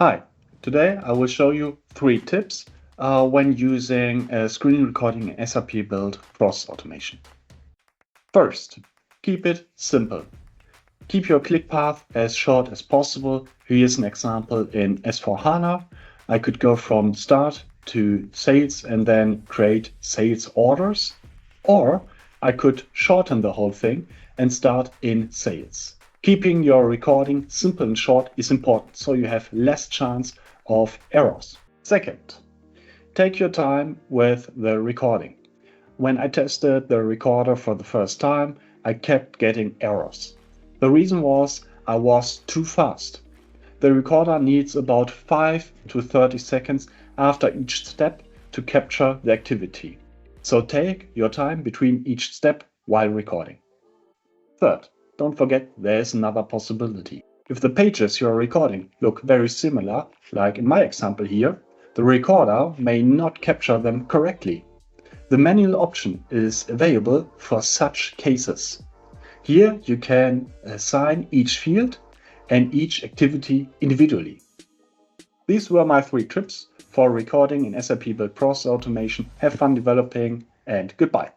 Hi, today I will show you 3 tips when using screen recording in SAP Build Process Automation. First, keep it simple. Keep your click path as short as possible. Here's an example in S/4HANA. I could go from start to sales and then create sales orders, or I could shorten the whole thing and start in sales. Keeping your recording simple and short is important, so you have less chance of errors. Second, take your time with the recording. When I tested the recorder for the first time, I kept getting errors. The reason was I was too fast. The recorder needs about 5 to 30 seconds after each step to capture the activity. So take your time between each step while recording. Third, don't forget there is another possibility. If the pages you are recording look very similar, like in my example here, the recorder may not capture them correctly. The manual option is available for such cases. Here you can assign each field and each activity individually. These were my 3 tips for recording in SAP Build Process Automation. Have fun developing and goodbye.